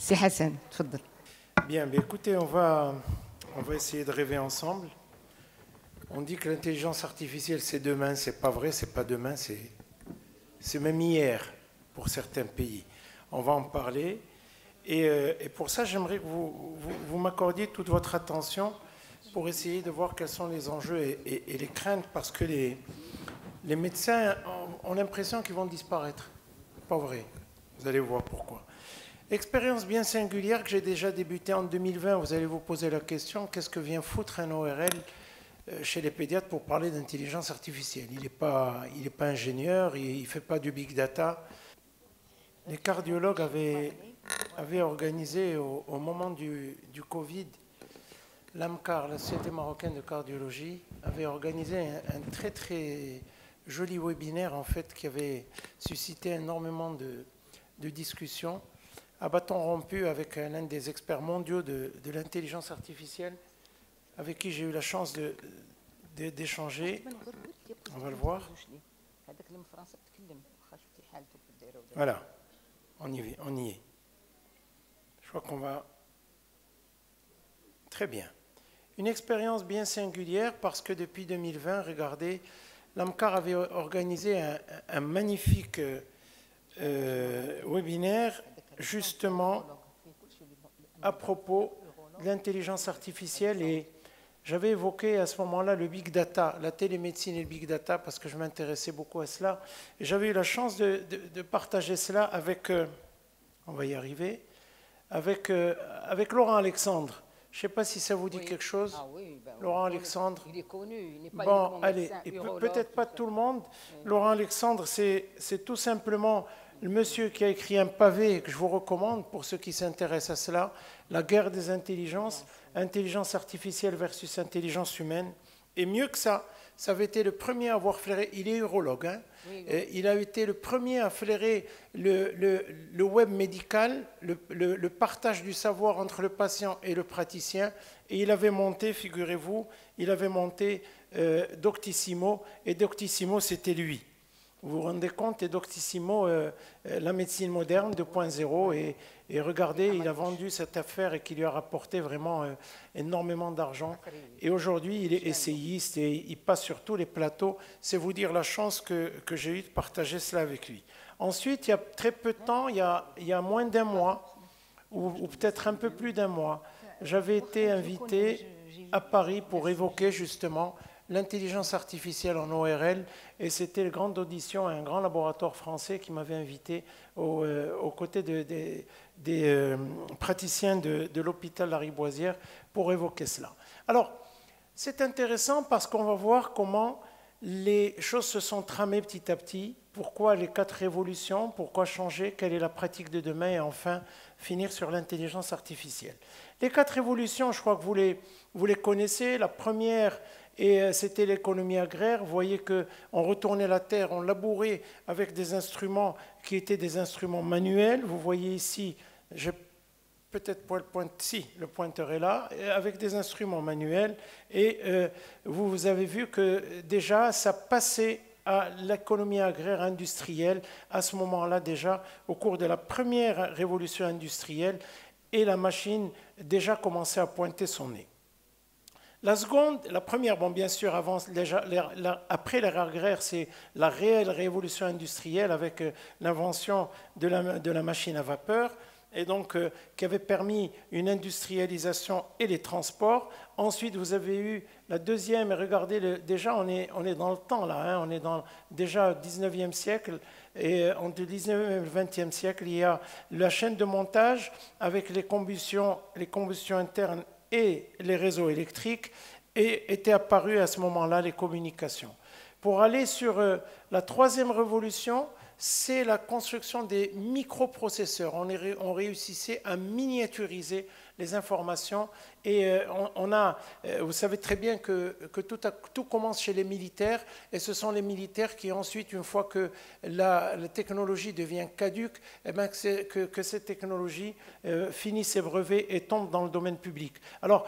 سي حسن تفضل. Bien, mais écoutez, on va essayer de rêver ensemble. On dit que l'intelligence artificielle, c'est demain, c'est pas vrai, c'est pas demain, c'est même hier pour certains pays. On va en parler. Et pour ça, j'aimerais que vous m'accordiez toute votre attention pour essayer de voir quels sont les enjeux et les craintes, parce que les médecins ont l'impression qu'ils vont disparaître. Pas vrai. Vous allez voir pourquoi. Expérience bien singulière que j'ai déjà débutée en 2020. Vous allez vous poser la question, qu'est-ce que vient foutre un ORL chez les pédiatres pour parler d'intelligence artificielle? Il n'est pas ingénieur, il ne fait pas du big data. Les cardiologues avaient organisé au moment du Covid, l'AMCAR, la Société marocaine de cardiologie, avait organisé un très très joli webinaire en fait qui avait suscité énormément de discussions à bâton rompu avec l'un des experts mondiaux de l'intelligence artificielle avec qui j'ai eu la chance d'échanger. On va le voir. Voilà, on y est. Je crois qu'on va... Très bien. Une expérience bien singulière parce que depuis 2020, regardez, l'AMCAR avait organisé un magnifique webinaire justement à propos de l'intelligence artificielle, et j'avais évoqué à ce moment-là le big data, la télémédecine et le big data parce que je m'intéressais beaucoup à cela, et j'avais eu la chance de partager cela avec, on va y arriver, avec Laurent Alexandre. Je ne sais pas si ça vous dit quelque chose. Ah oui, ben, Laurent Alexandre. Il est connu, il n'est pas Bon, allez, médecin, et urologue, peut-être pas tout le monde. Laurent Alexandre, c'est tout simplement le monsieur qui a écrit un pavé que je vous recommande pour ceux qui s'intéressent à cela, La guerre des intelligences, intelligence artificielle versus intelligence humaine. Et mieux que ça avait été le premier à avoir flairé, il est urologue, hein, oui. Il a été le premier à flairer le web médical, le partage du savoir entre le patient et le praticien, et il avait monté, figurez-vous, il avait monté Doctissimo, et Doctissimo c'était lui. Vous vous rendez compte, et Doctissimo, la médecine moderne 2.0, et regardez, il a vendu cette affaire et qui lui a rapporté vraiment énormément d'argent. Et aujourd'hui, il est essayiste et il passe sur tous les plateaux. C'est vous dire la chance que j'ai eue de partager cela avec lui. Ensuite, il y a très peu de temps, il y a moins d'un mois, ou peut-être un peu plus d'un mois, j'avais été invité à Paris pour évoquer justement l'intelligence artificielle en ORL, et c'était une grande audition à un grand laboratoire français qui m'avait invité aux côtés des praticiens de l'hôpital Lariboisière pour évoquer cela. Alors, c'est intéressant parce qu'on va voir comment les choses se sont tramées petit à petit, pourquoi les 4 révolutions, pourquoi changer, quelle est la pratique de demain, et enfin finir sur l'intelligence artificielle. Les 4 révolutions, je crois que vous les connaissez. La première, et c'était l'économie agraire. Vous voyez qu'on retournait la terre, on labourait avec des instruments qui étaient des instruments manuels. Vous voyez ici, j'ai peut-être pas le pointeur, si, le pointeur est là, avec des instruments manuels. Et vous avez vu que déjà, ça passait à l'économie agraire industrielle, à ce moment-là déjà, au cours de la première révolution industrielle, et la machine déjà commençait à pointer son nez. La seconde, la première, bon bien sûr, après l'ère agraire, c'est la réelle révolution industrielle avec l'invention de la machine à vapeur, et donc qui avait permis une industrialisation et les transports. Ensuite, vous avez eu la deuxième, et regardez, déjà on est dans le temps là, hein, on est déjà au 19e siècle, et entre le 19e et le 20e siècle, il y a la chaîne de montage avec les combustions internes et les réseaux électriques, et étaient apparues à ce moment-là les communications. Pour aller sur la troisième révolution, c'est la construction des microprocesseurs. On réussissait à miniaturiser les informations. Et vous savez très bien que tout commence chez les militaires, et ce sont les militaires qui ensuite, une fois que la technologie devient caduque, eh bien, que cette technologie finit ses brevets et tombe dans le domaine public. Alors,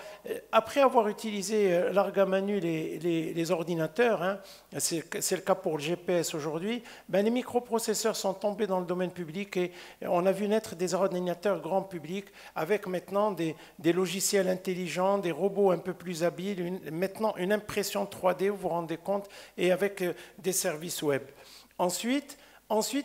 après avoir utilisé larga manu les ordinateurs, hein, c'est le cas pour le GPS aujourd'hui, ben, les microprocesseurs sont tombés dans le domaine public et on a vu naître des ordinateurs grand public avec maintenant des logiciels intelligents, des robots un peu plus habiles, maintenant une impression 3D, vous vous rendez compte, et avec des services web. Ensuite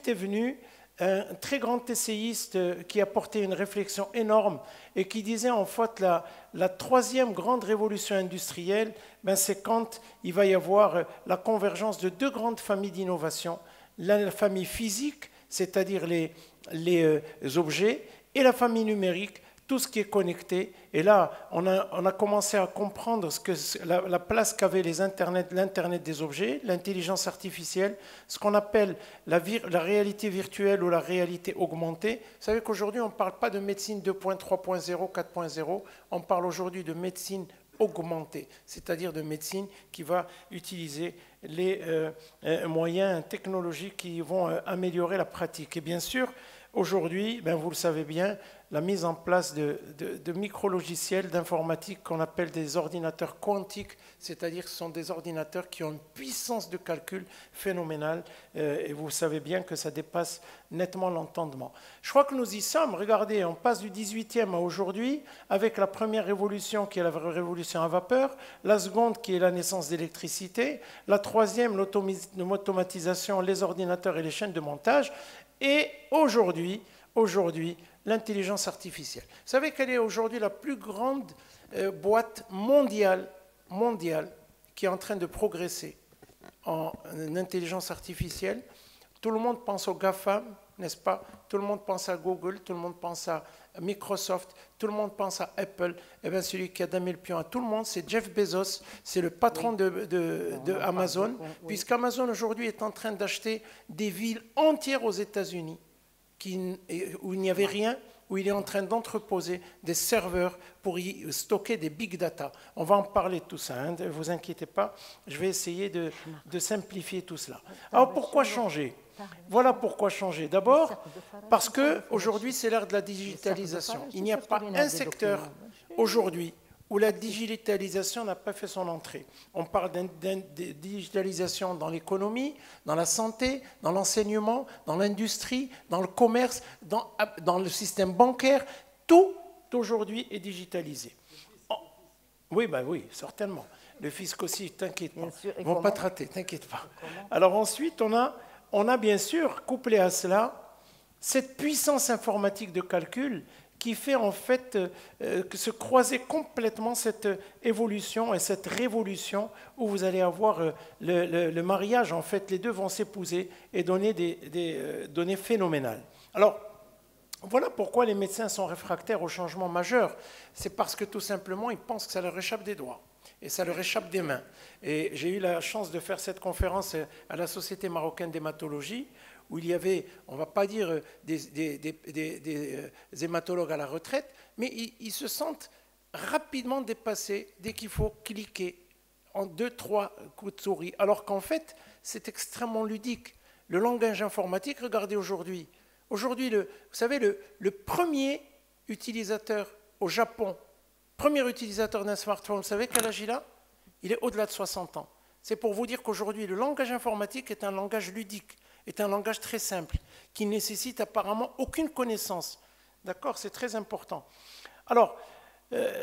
est venu un très grand essayiste qui a porté une réflexion énorme et qui disait en fait la troisième grande révolution industrielle, ben c'est quand il va y avoir la convergence de deux grandes familles d'innovation, la famille physique, c'est-à-dire les objets, et la famille numérique, tout ce qui est connecté. Et là, on a commencé à comprendre la place qu'avait l'Internet des objets, l'intelligence artificielle, ce qu'on appelle la réalité virtuelle ou la réalité augmentée. Vous savez qu'aujourd'hui, on ne parle pas de médecine 2.0, 3.0, 4.0, on parle aujourd'hui de médecine augmentée, c'est-à-dire de médecine qui va utiliser les moyens technologiques qui vont améliorer la pratique. Et bien sûr, aujourd'hui, ben vous le savez bien, la mise en place de micro-logiciels d'informatique qu'on appelle des ordinateurs quantiques, c'est-à-dire que ce sont des ordinateurs qui ont une puissance de calcul phénoménale, et vous savez bien que ça dépasse nettement l'entendement. Je crois que nous y sommes. Regardez, on passe du 18e à aujourd'hui, avec la première révolution qui est la révolution à vapeur, la seconde qui est la naissance d'électricité, la troisième, l'automatisation, les ordinateurs et les chaînes de montage, et aujourd'hui, l'intelligence artificielle. Vous savez quelle est aujourd'hui la plus grande boîte mondiale qui est en train de progresser en intelligence artificielle? Tout le monde pense au GAFAM, n'est-ce pas? Tout le monde pense à Google, tout le monde pense à Microsoft, tout le monde pense à Apple. Eh bien, celui qui a damé le pion à tout le monde, c'est Jeff Bezos, c'est le patron de Amazon, puisqu'Amazon aujourd'hui est en train d'acheter des villes entières aux États-Unis où il n'y avait rien, où il est en train d'entreposer des serveurs pour y stocker des big data. On va en parler de tout ça, hein, ne vous inquiétez pas, je vais essayer de simplifier tout cela. Alors pourquoi changer? Voilà pourquoi changer. D'abord, parce qu'aujourd'hui c'est l'ère de la digitalisation. Il n'y a pas un secteur aujourd'hui où la digitalisation n'a pas fait son entrée. On parle de digitalisation dans l'économie, dans la santé, dans l'enseignement, dans l'industrie, dans le commerce, dans le système bancaire. Tout aujourd'hui est digitalisé. Oui, ben oui, certainement. Le fisc aussi, t'inquiète pas. Ils ne vont pas te rater, t'inquiète pas. Alors ensuite, on a bien sûr, couplé à cela, cette puissance informatique de calcul qui fait en fait se croiser complètement cette évolution et cette révolution où vous allez avoir le mariage, en fait, les deux vont s'épouser et donner des données phénoménales. Alors, voilà pourquoi les médecins sont réfractaires aux changements majeurs. C'est parce que tout simplement, ils pensent que ça leur échappe des doigts et ça leur échappe des mains. Et j'ai eu la chance de faire cette conférence à la Société marocaine d'hématologie, où il y avait, on ne va pas dire des hématologues à la retraite, mais ils se sentent rapidement dépassés dès qu'il faut cliquer en 2-3 coups de souris, alors qu'en fait, c'est extrêmement ludique. Le langage informatique, regardez aujourd'hui. Aujourd'hui, vous savez, le premier utilisateur au Japon, premier utilisateur d'un smartphone, vous savez quel âge il a? Il est au-delà de 60 ans. C'est pour vous dire qu'aujourd'hui, le langage informatique est un langage ludique, est un langage très simple, qui nécessite apparemment aucune connaissance. D'accord? C'est très important. Alors,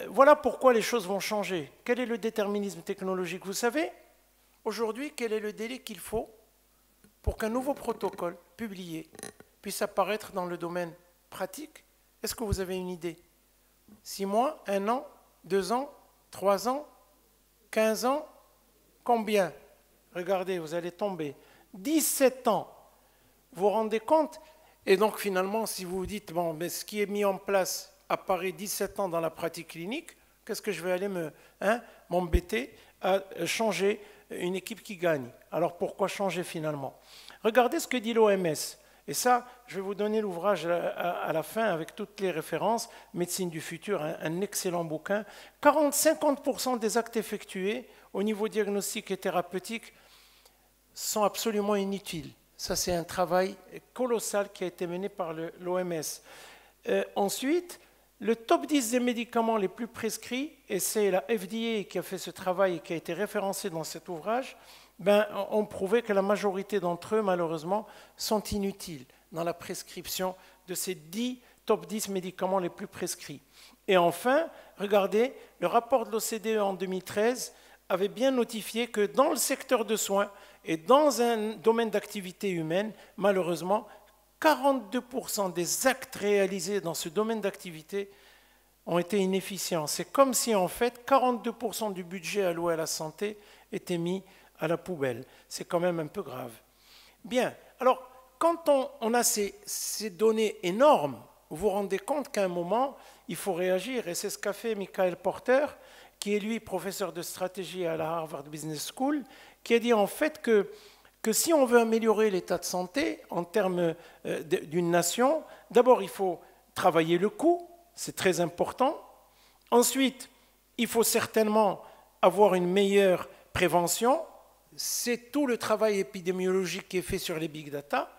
voilà pourquoi les choses vont changer. Quel est le déterminisme technologique? Vous savez, aujourd'hui, quel est le délai qu'il faut pour qu'un nouveau protocole publié puisse apparaître dans le domaine pratique? Est-ce que vous avez une idée? 6 mois, 1 an, 2 ans, 3 ans, 15 ans? Combien? Regardez, vous allez tomber. 17 ans. Vous vous rendez compte? Et donc finalement, si vous vous dites, bon, mais ce qui est mis en place apparaît 17 ans dans la pratique clinique, qu'est-ce que je vais aller m'embêter à changer une équipe qui gagne? Alors pourquoi changer finalement? Regardez ce que dit l'OMS. Et ça, je vais vous donner l'ouvrage à la fin avec toutes les références. Médecine du futur, un excellent bouquin. 50% des actes effectués au niveau diagnostique et thérapeutique sont absolument inutiles. Ça, c'est un travail colossal qui a été mené par l'OMS. Ensuite, le top 10 des médicaments les plus prescrits, et c'est la FDA qui a fait ce travail et qui a été référencé dans cet ouvrage, on prouvait que la majorité d'entre eux, malheureusement, sont inutiles dans la prescription de ces top 10 médicaments les plus prescrits. Et enfin, regardez, le rapport de l'OCDE en 2013 avait bien notifié que dans le secteur de soins et dans un domaine d'activité humaine, malheureusement, 42% des actes réalisés dans ce domaine d'activité ont été inefficients. C'est comme si, en fait, 42% du budget alloué à la santé était mis à la poubelle. C'est quand même un peu grave. Bien, alors, quand on a ces données énormes, vous vous rendez compte qu'à un moment, il faut réagir. Et c'est ce qu'a fait Michael Porter, qui est lui professeur de stratégie à la Harvard Business School, qui a dit en fait que si on veut améliorer l'état de santé en termes d'une nation, d'abord il faut travailler le coût, c'est très important. Ensuite, il faut certainement avoir une meilleure prévention. C'est tout le travail épidémiologique qui est fait sur les big data.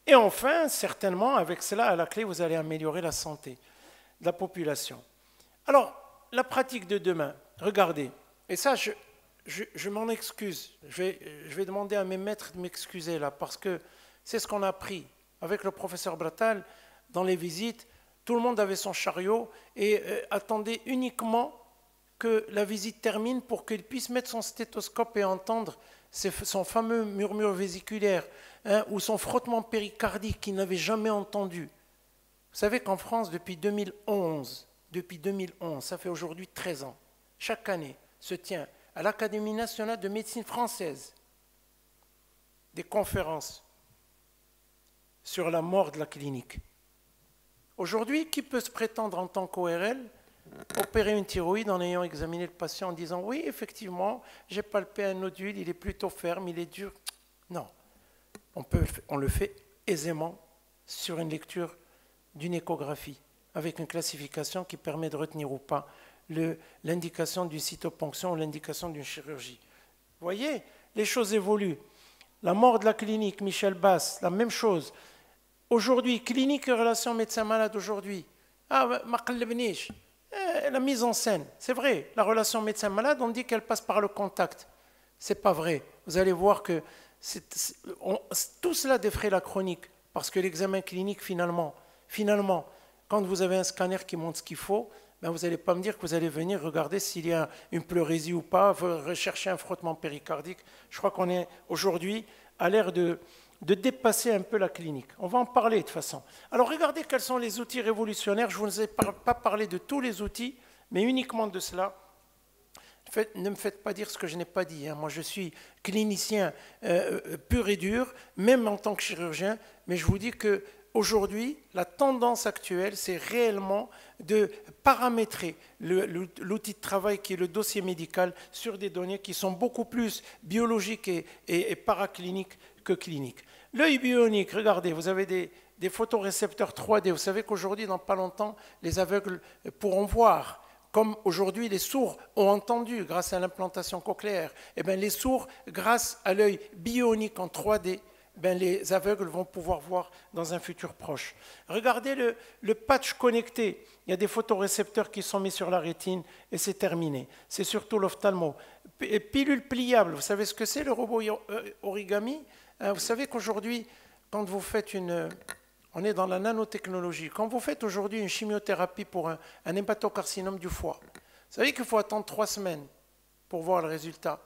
Et enfin, certainement, avec cela, à la clé, vous allez améliorer la santé de la population. Alors, la pratique de demain, regardez, et ça, je m'en excuse, je vais demander à mes maîtres de m'excuser là, parce que c'est ce qu'on a appris avec le professeur Brattal dans les visites. Tout le monde avait son chariot et attendait uniquement que la visite termine pour qu'il puisse mettre son stéthoscope et entendre son fameux murmure vésiculaire, ou son frottement péricardique qu'il n'avait jamais entendu. Vous savez qu'en France, depuis 2011, ça fait aujourd'hui 13 ans, chaque année se tient à l'Académie nationale de médecine française des conférences sur la mort de la clinique. Aujourd'hui, qui peut se prétendre en tant qu'ORL opérer une thyroïde en ayant examiné le patient en disant « oui, effectivement, j'ai palpé un nodule, il est plutôt ferme, il est dur ». Non, on le fait aisément sur une lecture d'une échographie, avec une classification qui permet de retenir ou pas l'indication d'une cytoponction ou l'indication d'une chirurgie. Vous voyez, les choses évoluent. La mort de la clinique, Michel Bass, la même chose. Aujourd'hui, clinique et relation médecin-malade aujourd'hui. Ah, la mise en scène, c'est vrai, la relation médecin-malade, on dit qu'elle passe par le contact. C'est pas vrai. Vous allez voir que tout cela défraie la chronique, parce que l'examen clinique, finalement, quand vous avez un scanner qui montre ce qu'il faut, vous n'allez pas me dire que vous allez venir regarder s'il y a une pleurésie ou pas, rechercher un frottement péricardique. Je crois qu'on est aujourd'hui à l'ère de dépasser un peu la clinique. On va en parler de toute façon. Alors regardez quels sont les outils révolutionnaires. Je ne vous ai pas parlé de tous les outils, mais uniquement de cela. Ne me faites pas dire ce que je n'ai pas dit. Moi, je suis clinicien pur et dur, même en tant que chirurgien, mais je vous dis qu'aujourd'hui, la tendance actuelle, c'est réellement de paramétrer l'outil de travail qui est le dossier médical sur des données qui sont beaucoup plus biologiques et paracliniques que cliniques. L'œil bionique, regardez, vous avez des photorécepteurs 3D. Vous savez qu'aujourd'hui, dans pas longtemps, les aveugles pourront voir. Comme aujourd'hui, les sourds ont entendu grâce à l'implantation cochléaire. Et bien, les sourds, grâce à l'œil bionique en 3D, les aveugles vont pouvoir voir dans un futur proche. Regardez le patch connecté. Il y a des photorécepteurs qui sont mis sur la rétine et c'est terminé. C'est surtout l'ophtalmo. Pilule pliable, vous savez ce que c'est le robot origami? Vous savez qu'aujourd'hui, quand vous faites on est dans la nanotechnologie. Quand vous faites aujourd'hui une chimiothérapie pour un hépatocarcinome du foie, vous savez qu'il faut attendre 3 semaines pour voir le résultat.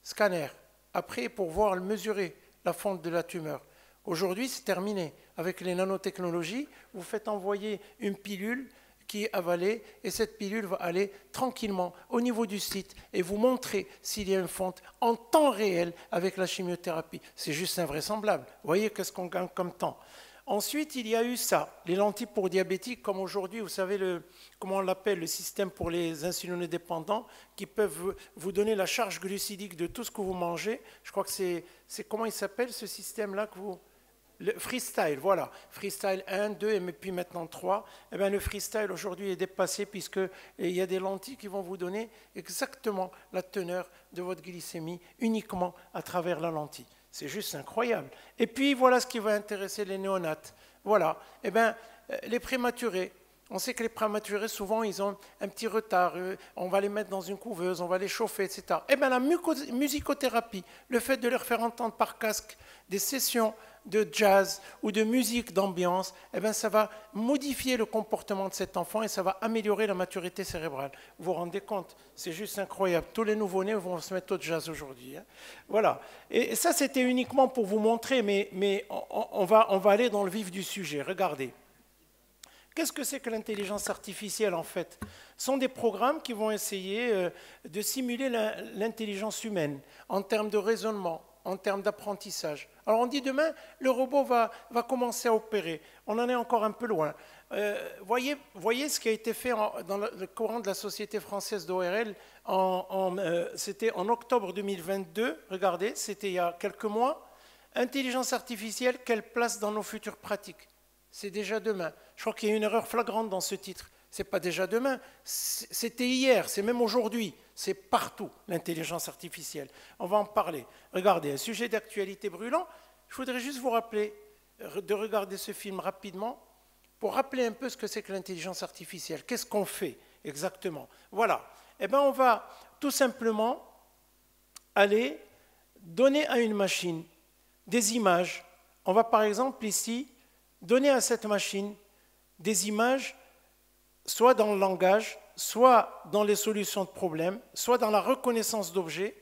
Scanner. Après, pour voir, mesurer la fonte de la tumeur. Aujourd'hui, c'est terminé. Avec les nanotechnologies, vous faites envoyer une pilule qui est avalée et cette pilule va aller tranquillement au niveau du site et vous montrer s'il y a une fonte en temps réel avec la chimiothérapie. C'est juste invraisemblable. Vous voyez qu'est-ce qu'on gagne comme temps. Ensuite, il y a eu ça, les lentilles pour diabétiques, comme aujourd'hui, vous savez, comment on l'appelle, le système pour les insulinodépendants, qui peuvent vous donner la charge glucidique de tout ce que vous mangez. Je crois que c'est comment il s'appelle ce système-là que vous... Le freestyle, voilà. Freestyle 1, 2 et puis maintenant 3. Eh bien, le freestyle aujourd'hui est dépassé puisqu'il y a des lentilles qui vont vous donner exactement la teneur de votre glycémie uniquement à travers la lentille. C'est juste incroyable. Et puis, voilà ce qui va intéresser les néonates. Voilà. Eh bien, les prématurés. On sait que les prématurés, souvent, ils ont un petit retard. On va les mettre dans une couveuse, on va les chauffer, etc. Eh bien, la musicothérapie, le fait de leur faire entendre par casque des sessions de jazz ou de musique d'ambiance, eh bien, ça va modifier le comportement de cet enfant et ça va améliorer la maturité cérébrale. Vous vous rendez compte? C'est juste incroyable. Tous les nouveau-nés vont se mettre au jazz aujourd'hui. Hein. Voilà. Et ça, c'était uniquement pour vous montrer, mais on va aller dans le vif du sujet. Regardez. Qu'est-ce que c'est que l'intelligence artificielle, en fait? Ce sont des programmes qui vont essayer de simuler l'intelligence humaine en termes de raisonnement, en termes d'apprentissage. Alors on dit demain, le robot va commencer à opérer. On en est encore un peu loin. Voyez ce qui a été fait dans le courant de la Société française d'ORL, c'était en octobre 2022, regardez, c'était il y a quelques mois. Intelligence artificielle, quelle place dans nos futures pratiques? C'est déjà demain. Je crois qu'il y a une erreur flagrante dans ce titre. Ce n'est pas déjà demain, c'était hier, c'est même aujourd'hui. C'est partout, l'intelligence artificielle. On va en parler. Regardez, un sujet d'actualité brûlant. Je voudrais juste vous rappeler de regarder ce film rapidement pour rappeler un peu ce que c'est que l'intelligence artificielle. Qu'est-ce qu'on fait exactement? Voilà. Eh bien, on va tout simplement aller donner à une machine des images. On va par exemple ici donner à cette machine des images, soit dans le langage, soit dans les solutions de problèmes, soit dans la reconnaissance d'objets,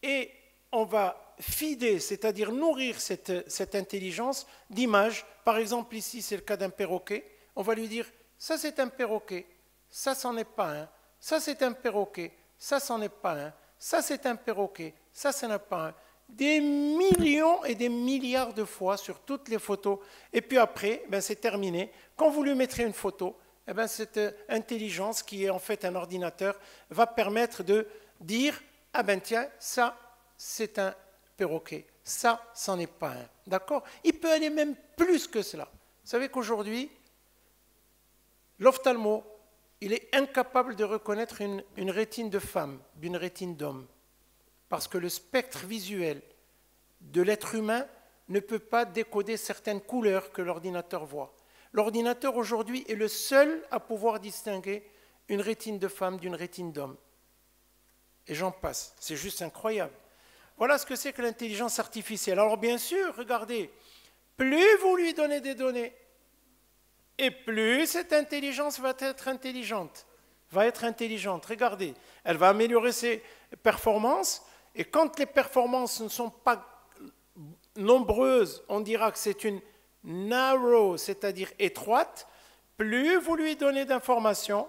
et on va feeder, c'est-à-dire nourrir cette intelligence d'images. Par exemple, ici, c'est le cas d'un perroquet. On va lui dire, ça c'est un perroquet, ça c'en est pas un, ça c'est un perroquet, ça c'en est pas un, ça c'est un perroquet, ça c'en est pas un. Des millions et des milliards de fois sur toutes les photos. Et puis après, ben c'est terminé. Quand vous lui mettrez une photo, eh ben cette intelligence, qui est en fait un ordinateur, va permettre de dire, ah ben tiens, ça, c'est un perroquet. Ça, c'en est pas un. D'accord? Il peut aller même plus que cela. Vous savez qu'aujourd'hui, l'ophtalmo, il est incapable de reconnaître une rétine de femme d'une rétine d'homme. Parce que le spectre visuel de l'être humain ne peut pas décoder certaines couleurs que l'ordinateur voit. L'ordinateur aujourd'hui est le seul à pouvoir distinguer une rétine de femme d'une rétine d'homme. Et j'en passe. C'est juste incroyable. Voilà ce que c'est que l'intelligence artificielle. Alors bien sûr, regardez, plus vous lui donnez des données, et plus cette intelligence va être intelligente. Regardez, elle va améliorer ses performances. Et quand les performances ne sont pas nombreuses, on dira que c'est une narrow, c'est-à-dire étroite. Plus vous lui donnez d'informations,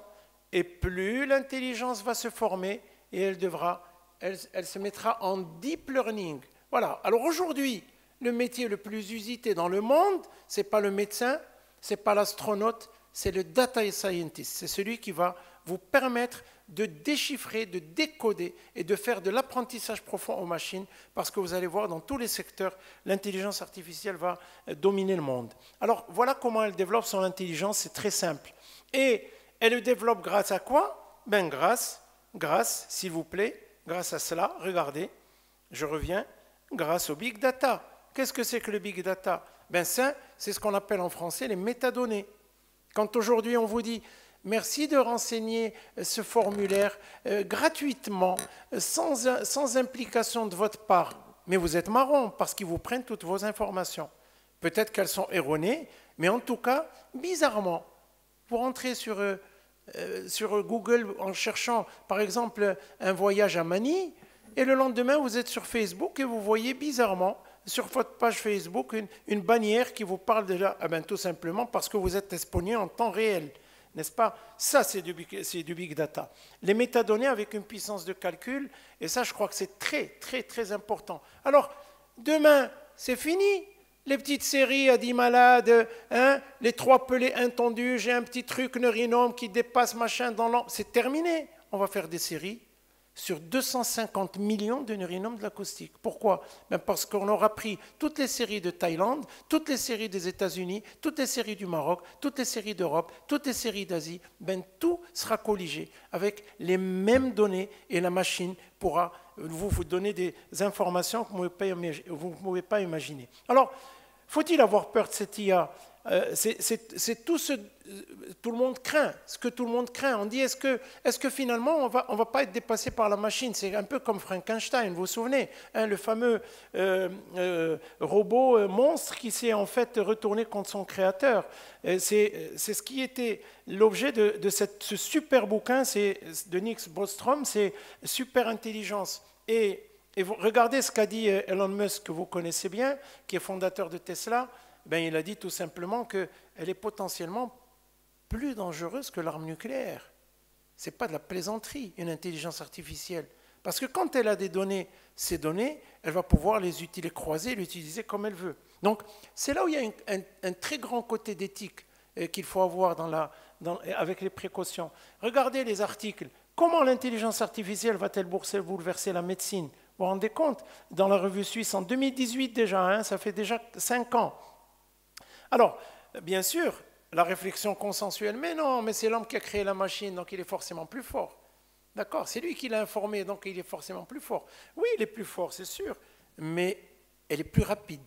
et plus l'intelligence va se former, et elle se mettra en deep learning. Voilà. Alors aujourd'hui, le métier le plus usité dans le monde, ce n'est pas le médecin, ce n'est pas l'astronaute, c'est le data scientist. C'est celui qui va vous permettre de déchiffrer, de décoder et de faire de l'apprentissage profond aux machines, parce que vous allez voir, dans tous les secteurs, l'intelligence artificielle va dominer le monde. Alors, voilà comment elle développe son intelligence, c'est très simple. Et elle le développe grâce à quoi? Ben grâce, s'il vous plaît, grâce à cela, regardez, je reviens, grâce au big data. Qu'est-ce que c'est que le big data? Ben ça, c'est ce qu'on appelle en français les métadonnées. Quand aujourd'hui on vous dit merci de renseigner ce formulaire gratuitement, sans implication de votre part, mais vous êtes marrant parce qu'ils vous prennent toutes vos informations. Peut-être qu'elles sont erronées, mais en tout cas, bizarrement, vous rentrez sur Google en cherchant par exemple un voyage à Manille, et le lendemain vous êtes sur Facebook et vous voyez bizarrement sur votre page Facebook une bannière qui vous parle de là, ah ben, tout simplement parce que vous êtes exposé en temps réel, n'est-ce pas? Ça, c'est du big data. Les métadonnées avec une puissance de calcul, et ça, je crois que c'est très, très, très important. Alors, demain, c'est fini. Les petites séries à 10 malades, hein, les 3 pelés intendus, j'ai un petit truc neurinome qui dépasse machin dans l'an. C'est terminé. On va faire des séries sur 250 millions de neurinomes de l'acoustique. Pourquoi? Ben parce qu'on aura pris toutes les séries de Thaïlande, toutes les séries des États-Unis, toutes les séries du Maroc, toutes les séries d'Europe, toutes les séries d'Asie. Ben, tout sera colligé avec les mêmes données et la machine pourra vous donner des informations que vous ne pouvez pas imaginer. Alors, faut-il avoir peur de cette IA? C'est tout le monde craint, ce que tout le monde craint. On dit, est-ce que finalement, on va pas être dépassé par la machine? C'est un peu comme Frankenstein, vous vous souvenez, hein, le fameux robot monstre qui s'est en fait retourné contre son créateur. C'est ce qui était l'objet de ce super bouquin, c'est de Nick Bostrom, c'est Super Intelligence. Et vous regardez ce qu'a dit Elon Musk, que vous connaissez bien, qui est fondateur de Tesla. Ben, il a dit tout simplement qu'elle est potentiellement plus dangereuse que l'arme nucléaire. Ce n'est pas de la plaisanterie, une intelligence artificielle. Parce que quand elle a des données, ces données, elle va pouvoir les utiliser, croiser, les utiliser comme elle veut. Donc, c'est là où il y a un très grand côté d'éthique qu'il faut avoir avec les précautions. Regardez les articles. Comment l'intelligence artificielle va-t-elle bouleverser la médecine? Vous vous rendez compte? Dans la revue suisse, en 2018 déjà, hein, ça fait déjà 5 ans. Alors, bien sûr, la réflexion consensuelle, mais non, mais c'est l'homme qui a créé la machine, donc il est forcément plus fort. D'accord? C'est lui qui l'a informé, donc il est forcément plus fort. Oui, il est plus fort, c'est sûr, mais elle est plus rapide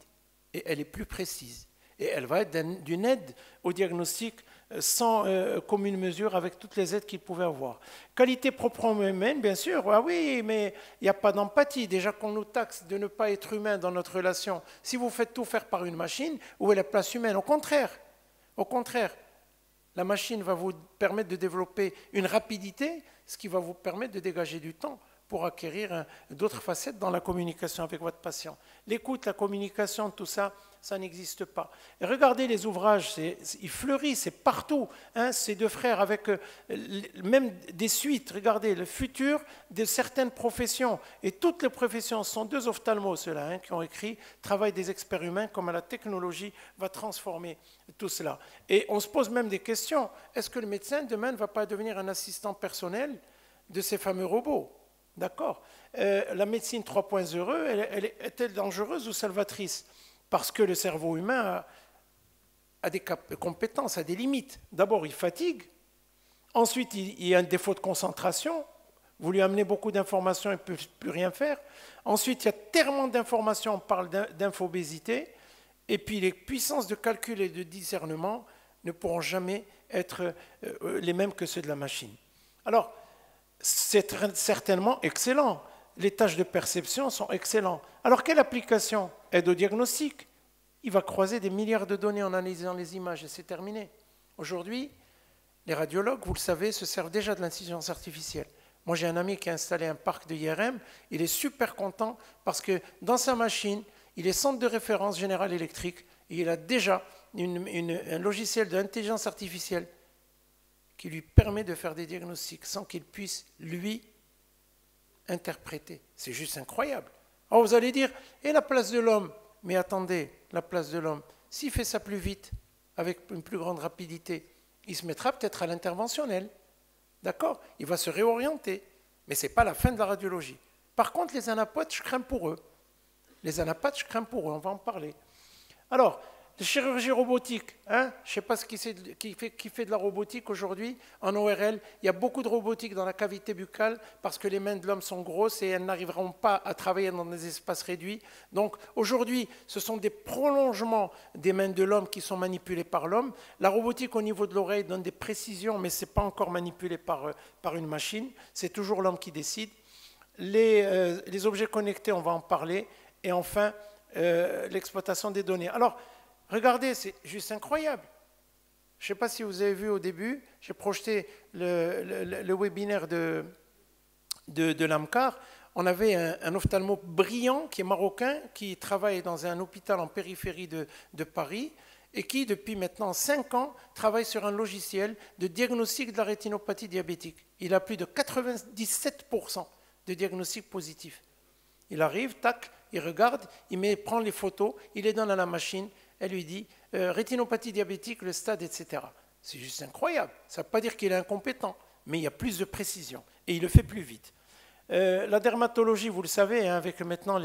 et elle est plus précise. Et elle va être d'une aide au diagnostic sans commune mesure avec toutes les aides qu'il pouvait avoir. Qualité proprement humaine, bien sûr, ah oui, mais il n'y a pas d'empathie. Déjà qu'on nous taxe de ne pas être humain dans notre relation. Si vous faites tout faire par une machine, où est la place humaine? Au contraire, la machine va vous permettre de développer une rapidité, ce qui va vous permettre de dégager du temps pour acquérir d'autres facettes dans la communication avec votre patient. L'écoute, la communication, tout ça, ça n'existe pas. Et regardez les ouvrages, ils fleurissent, c'est partout. Hein, ces deux frères avec même des suites. Regardez, le futur de certaines professions. Et toutes les professions, ce sont deux ophtalmos, ceux-là, hein, qui ont écrit « Travail des experts humains, comment la technologie va transformer tout cela ». Et on se pose même des questions. Est-ce que le médecin, demain, ne va pas devenir un assistant personnel de ces fameux robots? D'accord. La médecine 3.0, est-elle dangereuse ou salvatrice? Parce que le cerveau humain a des compétences, a des limites. D'abord, il fatigue. Ensuite, il y a un défaut de concentration. Vous lui amenez beaucoup d'informations, il ne peut plus rien faire. Ensuite, il y a tellement d'informations, on parle d'infobésité. Et puis, les puissances de calcul et de discernement ne pourront jamais être les mêmes que ceux de la machine. Alors, c'est certainement excellent. Les tâches de perception sont excellentes. Alors, quelle application? Aide au diagnostic. Il va croiser des milliards de données en analysant les images et c'est terminé. Aujourd'hui, les radiologues, vous le savez, se servent déjà de l'intelligence artificielle. Moi, j'ai un ami qui a installé un parc de IRM. Il est super content parce que dans sa machine, il est centre de référence General Electric et il a déjà un logiciel d'intelligence artificielle qui lui permet de faire des diagnostics sans qu'il puisse, lui, interpréter. C'est juste incroyable. Alors vous allez dire, et la place de l'homme? Mais attendez, la place de l'homme, s'il fait ça plus vite, avec une plus grande rapidité, il se mettra peut-être à l'interventionnel. D'accord? Il va se réorienter. Mais ce n'est pas la fin de la radiologie. Par contre, les anapathes, je crains pour eux. Les anapathes, je crains pour eux, on va en parler. Alors, la chirurgie robotique, hein, je ne sais pas qui fait de la robotique aujourd'hui. En ORL, il y a beaucoup de robotique dans la cavité buccale parce que les mains de l'homme sont grosses et elles n'arriveront pas à travailler dans des espaces réduits. Donc aujourd'hui, ce sont des prolongements des mains de l'homme qui sont manipulés par l'homme. La robotique au niveau de l'oreille donne des précisions, mais ce n'est pas encore manipulé par une machine. C'est toujours l'homme qui décide. Les objets connectés, on va en parler. Et enfin, l'exploitation des données. Alors, regardez, c'est juste incroyable. Je ne sais pas si vous avez vu au début, j'ai projeté le webinaire de l'AMCAR. On avait un ophtalmo brillant qui est marocain, qui travaille dans un hôpital en périphérie de Paris et qui, depuis maintenant 5 ans, travaille sur un logiciel de diagnostic de la rétinopathie diabétique. Il a plus de 97% de diagnostic positif. Il arrive, tac, il regarde, prend les photos, il les donne à la machine, elle lui dit rétinopathie diabétique, le stade, etc. C'est juste incroyable. Ça ne veut pas dire qu'il est incompétent, mais il y a plus de précision et il le fait plus vite. La dermatologie, vous le savez, hein, avec maintenant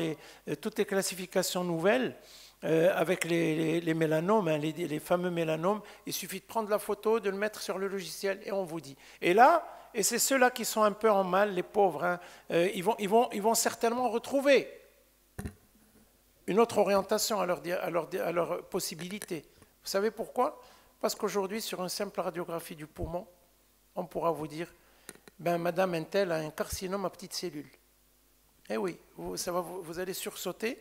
toutes les classifications nouvelles, avec les mélanomes, hein, les fameux mélanomes, il suffit de prendre la photo, de le mettre sur le logiciel et on vous dit. Et là, et c'est ceux-là qui sont un peu en mal, les pauvres, hein, ils vont certainement retrouver une autre orientation à leur possibilité. Vous savez pourquoi? Parce qu'aujourd'hui, sur une simple radiographie du poumon, on pourra vous dire, ben, Madame Intel a un carcinome à petites cellules. Eh oui, vous allez sursauter.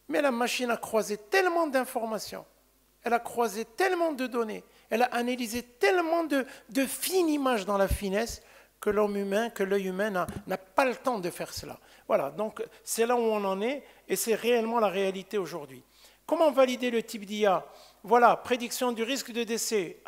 Mais la machine a croisé tellement d'informations, elle a croisé tellement de données, elle a analysé tellement de fines images dans la finesse que l'œil humain n'a pas le temps de faire cela. Voilà, donc c'est là où on en est et c'est réellement la réalité aujourd'hui. Comment valider le type d'IA? Voilà, prédiction du risque de décès,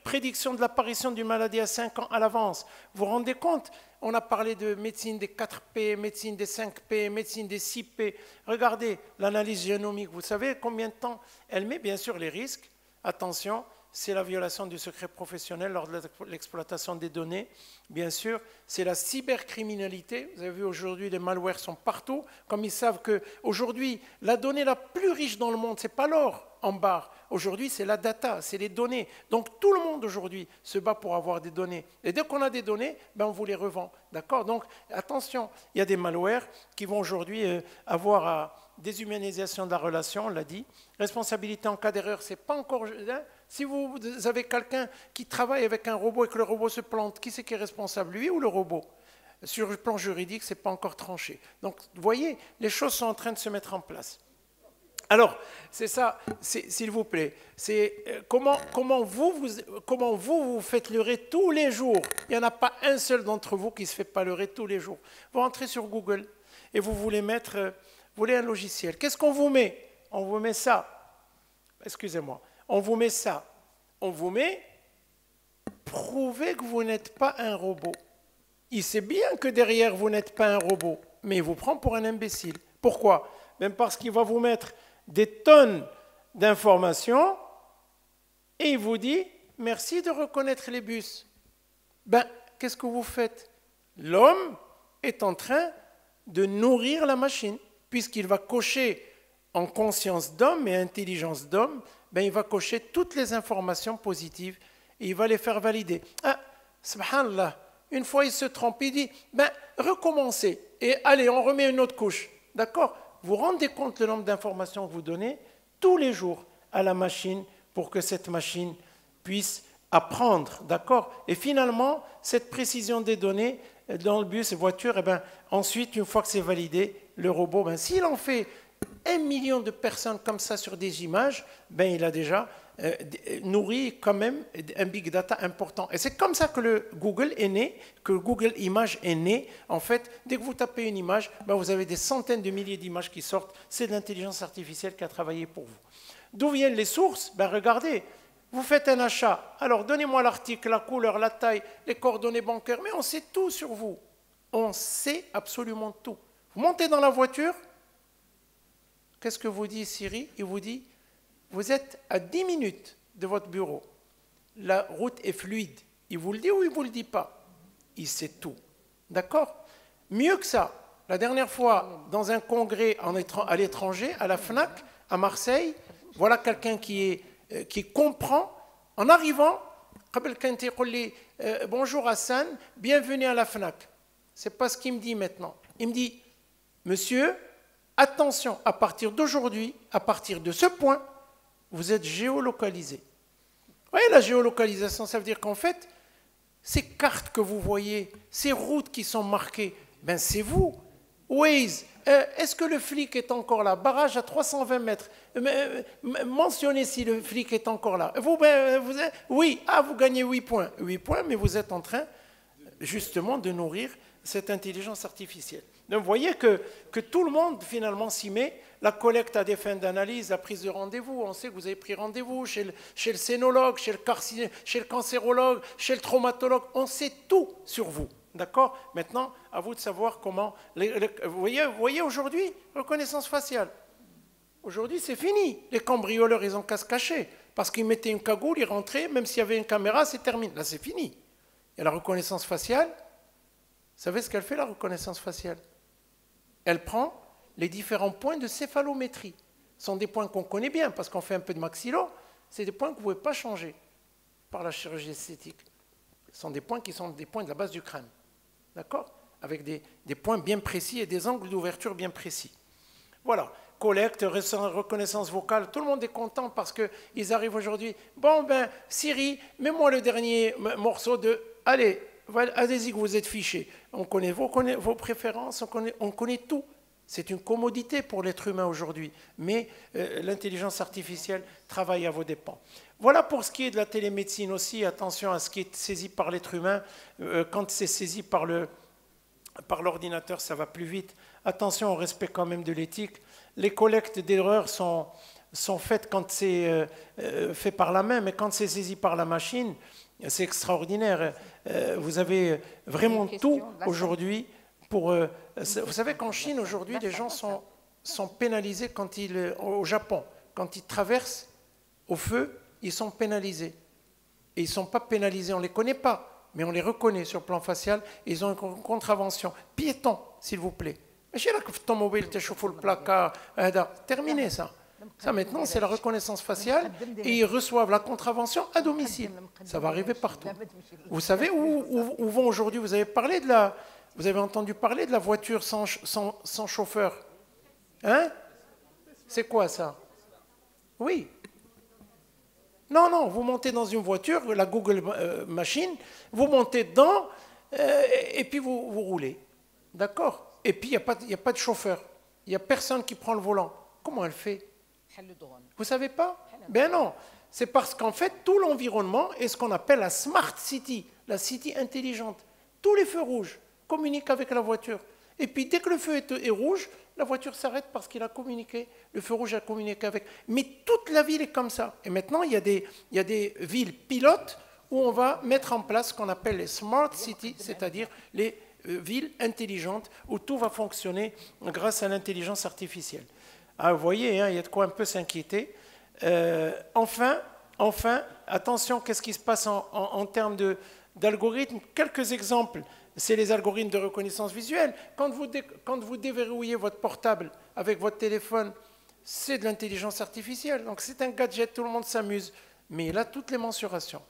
prédiction de l'apparition d'une maladie à 5 ans à l'avance. Vous vous rendez compte? On a parlé de médecine des 4P, médecine des 5P, médecine des 6P. Regardez l'analyse génomique. Vous savez combien de temps elle met? Bien sûr, les risques. Attention, c'est la violation du secret professionnel lors de l'exploitation des données. Bien sûr, c'est la cybercriminalité. Vous avez vu aujourd'hui, les malwares sont partout. Comme ils savent qu'aujourd'hui, la donnée la plus riche dans le monde, ce n'est pas l'or en barre. Aujourd'hui, c'est la data, c'est les données. Donc, tout le monde aujourd'hui se bat pour avoir des données. Et dès qu'on a des données, ben, on vous les revend. D'accord? Donc, attention, il y a des malwares qui vont aujourd'hui avoir à déshumanisation de la relation, on l'a dit. Responsabilité en cas d'erreur, c'est pas encore... Hein? Si vous avez quelqu'un qui travaille avec un robot et que le robot se plante, qui c'est qui est responsable, lui ou le robot? Sur le plan juridique, ce n'est pas encore tranché. Donc, vous voyez, les choses sont en train de se mettre en place. Alors, c'est ça, s'il vous plaît, c'est comment vous faites leurrer tous les jours. Il n'y en a pas un seul d'entre vous qui ne se fait pas leurrer tous les jours. Vous rentrez sur Google et vous voulez mettre, vous voulez un logiciel. Qu'est-ce qu'on vous met? On vous met ça. Excusez-moi. On vous met ça. On vous met prouver que vous n'êtes pas un robot. Il sait bien que derrière vous n'êtes pas un robot, mais il vous prend pour un imbécile. Pourquoi? Même parce qu'il va vous mettre des tonnes d'informations et il vous dit merci de reconnaître les bus. Ben, qu'est-ce que vous faites? L'homme est en train de nourrir la machine, puisqu'il va cocher en conscience d'homme et intelligence d'homme, ben, il va cocher toutes les informations positives et il va les faire valider. Ah, subhanallah, une fois il se trompe, il dit, ben, recommencez et allez, on remet une autre couche. D'accord? Vous rendez compte le nombre d'informations que vous donnez tous les jours à la machine pour que cette machine puisse apprendre, d'accord? Et finalement, cette précision des données dans le bus et voiture, eh ben, ensuite, une fois que c'est validé, le robot, ben, s'il en fait 1 million de personnes comme ça sur des images, ben, il a déjà nourri quand même un big data important. Et c'est comme ça que le Google est né, que Google Images est né. En fait, dès que vous tapez une image, ben, vous avez des centaines de milliers d'images qui sortent. C'est de l'intelligence artificielle qui a travaillé pour vous. D'où viennent les sources? Ben, regardez, vous faites un achat. Alors, donnez-moi l'article, la couleur, la taille, les coordonnées bancaires. Mais on sait tout sur vous. On sait absolument tout. Vous montez dans la voiture. Qu'est-ce que vous dit Siri? Il vous dit, vous êtes à 10 minutes de votre bureau. La route est fluide. Il vous le dit ou il ne vous le dit pas? Il sait tout. D'accord? Mieux que ça, la dernière fois, dans un congrès à l'étranger, à la FNAC, à Marseille, voilà quelqu'un qui comprend. En arrivant, bonjour Hassan, bienvenue à la FNAC. Ce n'est pas ce qu'il me dit maintenant. Il me dit, monsieur, attention, à partir d'aujourd'hui, à partir de ce point, vous êtes géolocalisé. Vous voyez, la géolocalisation, ça veut dire qu'en fait, ces cartes que vous voyez, ces routes qui sont marquées, ben c'est vous. Waze, est-ce que le flic est encore là? Barrage à 320 mètres. Mentionnez si le flic est encore là. Oui, vous gagnez 8 points. 8 points, mais vous êtes en train, justement, de nourrir cette intelligence artificielle. Donc vous voyez que tout le monde finalement s'y met, la collecte à des fins d'analyse, la prise de rendez-vous, on sait que vous avez pris rendez-vous chez le scénologue, chez le cancérologue, chez le traumatologue, on sait tout sur vous. D'accord? Maintenant, à vous de savoir comment... Vous voyez aujourd'hui, reconnaissance faciale. Aujourd'hui, c'est fini. Les cambrioleurs, ils ont qu'à se cacher. Parce qu'ils mettaient une cagoule, ils rentraient, même s'il y avait une caméra, c'est terminé. Là, c'est fini. Il y a la reconnaissance faciale. savez ce qu'elle fait, la reconnaissance faciale? Elle prend les différents points de céphalométrie. Ce sont des points qu'on connaît bien parce qu'on fait un peu de maxillo. C'est des points que vous ne pouvez pas changer par la chirurgie esthétique. Ce sont des points qui sont des points de la base du crâne. D'accord? Avec des points bien précis et des angles d'ouverture bien précis. Voilà. Collecte, reconnaissance vocale, tout le monde est content parce qu'ils arrivent aujourd'hui. Bon, ben, Siri, mets-moi le dernier morceau de... Allez, allez-y que vous êtes fichés. On connaît vos préférences, on connaît tout. C'est une commodité pour l'être humain aujourd'hui. Mais l'intelligence artificielle travaille à vos dépens. Voilà pour ce qui est de la télémédecine aussi. Attention à ce qui est saisi par l'être humain. Quand c'est saisi par l'ordinateur, ça va plus vite. Attention au respect quand même de l'éthique. Les collectes d'erreurs sont faites quand c'est fait par la main, mais quand c'est saisi par la machine, c'est extraordinaire. Vous avez vraiment tout aujourd'hui pour... vous savez qu'en Chine, aujourd'hui, les gens sont pénalisés au Japon. Quand ils traversent au feu, ils sont pénalisés. Et ils ne sont pas pénalisés, on ne les connaît pas, mais on les reconnaît sur le plan facial. Ils ont une contravention. Piéton, s'il vous plaît. Ton mobile, tu chauffes le placard. Terminé ça. Ça maintenant, c'est la reconnaissance faciale et ils reçoivent la contravention à domicile. Ça va arriver partout. Vous savez où vont aujourd'hui? Vous avez entendu parler de la voiture sans chauffeur? Hein? C'est quoi ça? Oui. Non, vous montez dans une voiture, la Google Machine, vous montez dedans et puis vous roulez. D'accord? Et puis, il n'y a pas de chauffeur. Il n'y a personne qui prend le volant. Comment elle fait? Vous ne savez pas? Ben non. C'est parce qu'en fait, tout l'environnement est ce qu'on appelle la Smart City, la city intelligente. Tous les feux rouges communiquent avec la voiture. Et puis, dès que le feu est rouge, la voiture s'arrête parce qu'il a communiqué. Le feu rouge a communiqué avec. Mais toute la ville est comme ça. Et maintenant, il y a des villes pilotes où on va mettre en place ce qu'on appelle les Smart Cities, c'est-à-dire les villes intelligentes où tout va fonctionner grâce à l'intelligence artificielle. Ah, vous voyez, hein, il y a de quoi un peu s'inquiéter. Enfin, attention, qu'est-ce qui se passe en termes d'algorithmes? Quelques exemples, c'est les algorithmes de reconnaissance visuelle. Quand vous déverrouillez votre portable avec votre téléphone, c'est de l'intelligence artificielle. Donc c'est un gadget, tout le monde s'amuse. Mais il a toutes les mensurations.